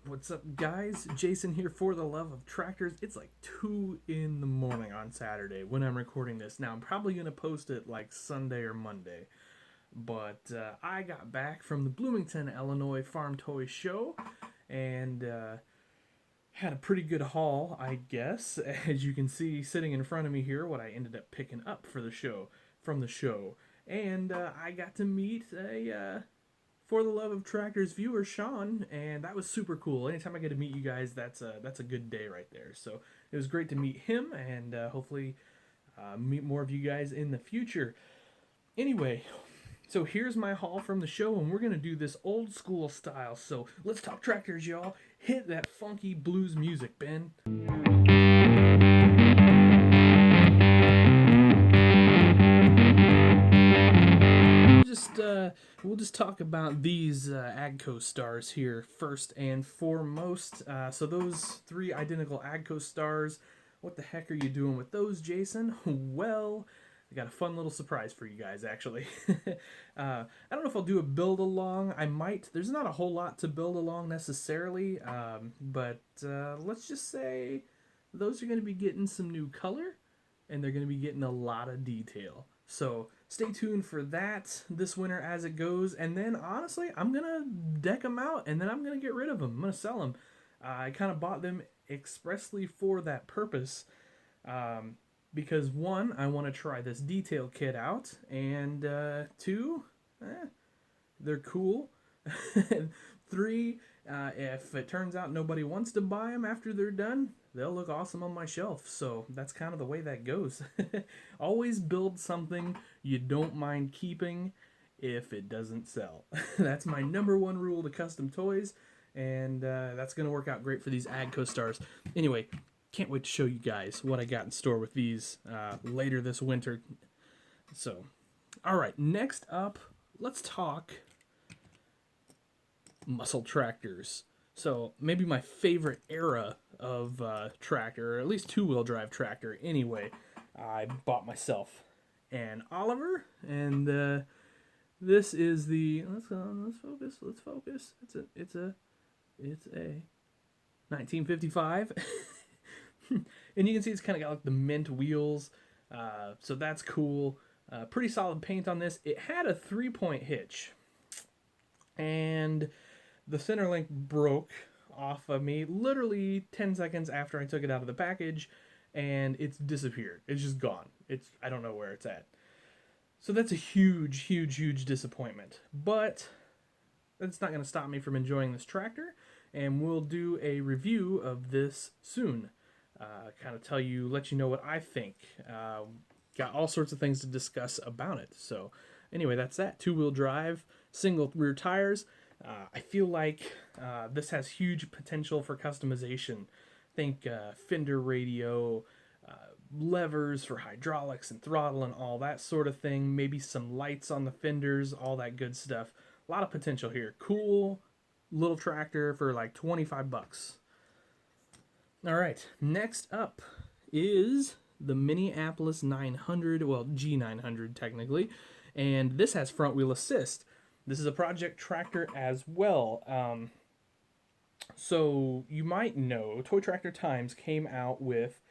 What's up, guys? Jason here for the love of tractors. It's like 2 in the morning on Saturday when I'm recording this. Now, I'm probably going to post it like Sunday or Monday. But I got back from the Bloomington, Illinois Farm Toy Show and had a pretty good haul, I guess. As you can see sitting in front of me here, what I ended up picking up for the show, from the show. And I got to meet a for the love of tractors viewer Sean, and that was super cool. Anytime I get to meet you guys, that's a good day right there. So it was great to meet him, and hopefully meet more of you guys in the future. Anyway, so here's my haul from the show, and we're gonna do this old school style. So let's talk tractors, y'all. Hit that funky blues music, Ben. We'll just talk about these Agco stars here first and foremost. So those 3 identical Agco stars, what the heck are you doing with those, Jason? Well, I got a fun little surprise for you guys, actually. I don't know if I'll do a build along. I might. There's not a whole lot to build along necessarily, but let's just say those are going to be getting some new color, and they're going to be getting a lot of detail. So stay tuned for that this winter as it goes. And then, honestly, I'm going to deck them out, and then I'm going to get rid of them. I'm going to sell them. I kind of bought them expressly for that purpose. Because 1, I want to try this detail kit out, and 2, they're cool. 3, if it turns out nobody wants to buy them after they're done, they'll look awesome on my shelf. So that's kind of the way that goes. Always build something you don't mind keeping if it doesn't sell. That's my number 1 rule to custom toys, and that's going to work out great for these Agco stars. Anyway, can't wait to show you guys what I got in store with these later this winter. So, all right, next up, let's talk muscle tractors. So maybe my favorite era of tractor, or at least 2-wheel drive tractor anyway, I bought myself an Oliver, and this is the, let's focus, it's a 1955. And you can see it's kind of got like the mint wheels, so that's cool. Pretty solid paint on this. It had a 3-point hitch, and the center link broke off of me literally 10 seconds after I took it out of the package, and it's disappeared. It's just gone. I don't know where it's at. So that's a huge disappointment. But that's not going to stop me from enjoying this tractor, and we'll do a review of this soon. Kind of let you know what I think. Got all sorts of things to discuss about it. So anyway, that's that. 2-wheel drive, single rear tires. I feel like this has huge potential for customization. Think fender radio, levers for hydraulics and throttle and all that sort of thing. Maybe some lights on the fenders, all that good stuff. A lot of potential here. Cool little tractor for like 25 bucks. All right, next up is the Minneapolis 900, well, G900 technically, and this has front wheel assist. This is a project tractor as well. So you might know Toy Tractor Times came out with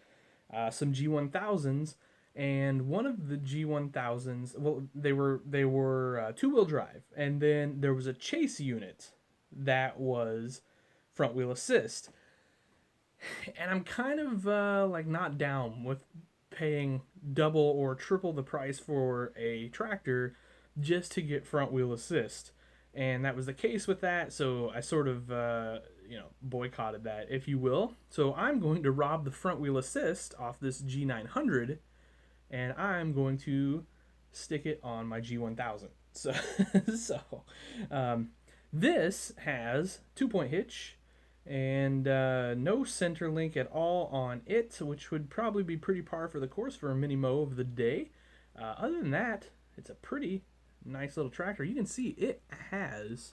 some G1000s, and one of the G1000s, well, they were 2-wheel drive, and then there was a chase unit that was front wheel assist. And I'm kind of like not down with paying double or triple the price for a tractor just to get front wheel assist. And that was the case with that, so I sort of boycotted that, if you will. So I'm going to rob the front wheel assist off this G900, and I'm going to stick it on my G1000. So this has 2-point hitch, and no center link at all on it, which would probably be pretty par for the course for a mini mow of the day. Other than that, it's a pretty nice little tractor. You can see it has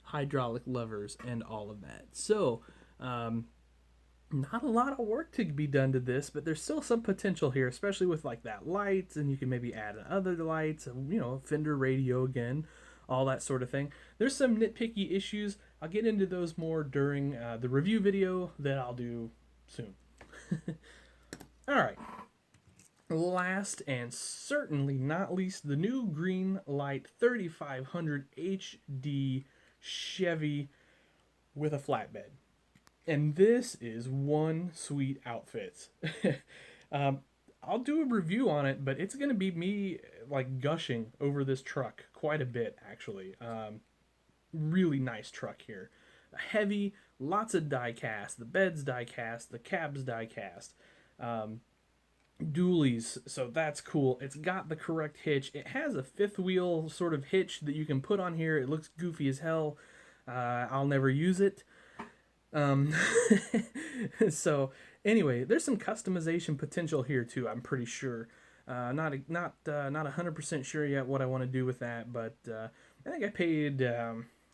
hydraulic levers and all of that. So not a lot of work to be done to this, but there's still some potential here, especially with like that lights, and you can maybe add other lights, fender radio again, all that sort of thing. There's some nitpicky issues. I'll get into those more during the review video that I'll do soon. All right. Last and certainly not least, the new Green Light 3500 HD Chevy with a flatbed. And this is one sweet outfit. I'll do a review on it, but it's going to be me like gushing over this truck quite a bit, actually. Really nice truck here. Heavy, lots of die cast. The bed's die cast, the cab's die cast. Dualies, so that's cool. It's got the correct hitch. It has a fifth wheel sort of hitch that you can put on here. It looks goofy as hell. I'll never use it. So anyway, there's some customization potential here too. I'm pretty sure. Not 100% sure yet what I want to do with that, but I think I paid.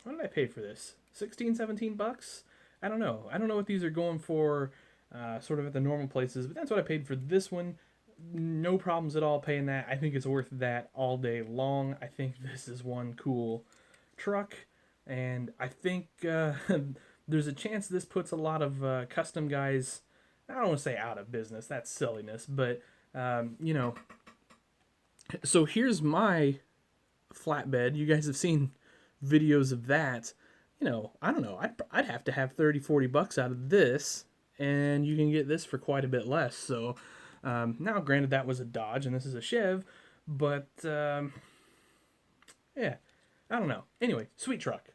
What did I pay for this? 16, 17 bucks. I don't know. I don't know what these are going for. Sort of at the normal places, but that's what I paid for this one. No problems at all paying that. I think it's worth that all day long. I think this is one cool truck, and I think there's a chance this puts a lot of custom guys, I don't want to say out of business, that's silliness, but you know, so here's my flatbed. You guys have seen videos of that. You know, I don't know, I'd have to have 30, 40 bucks out of this, and you can get this for quite a bit less. So now granted that was a Dodge and this is a Chev, but yeah, I don't know. Anyway, sweet truck.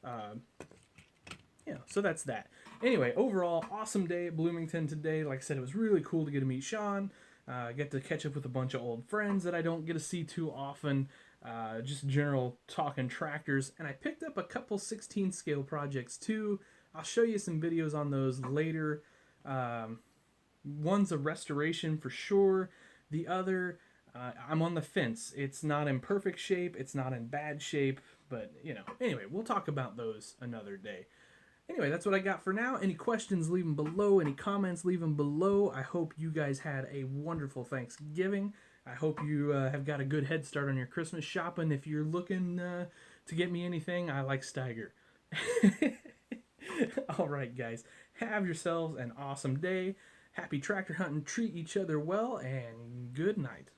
Yeah, so that's that. Anyway, overall, awesome day at Bloomington today. Like I said, it was really cool to get to meet Sean, get to catch up with a bunch of old friends that I don't get to see too often, just general talking tractors, and I picked up a couple 16 scale projects too. I'll show you some videos on those later. One's a restoration for sure. The other, I'm on the fence. It's not in perfect shape. It's not in bad shape. But, you know, anyway, we'll talk about those another day. Anyway, that's what I got for now. Any questions, leave them below. Any comments, leave them below. I hope you guys had a wonderful Thanksgiving. I hope you have got a good head start on your Christmas shopping. If you're looking to get me anything, I like Steiger. All right, guys. Have yourselves an awesome day. Happy tractor hunting. Treat each other well, and good night.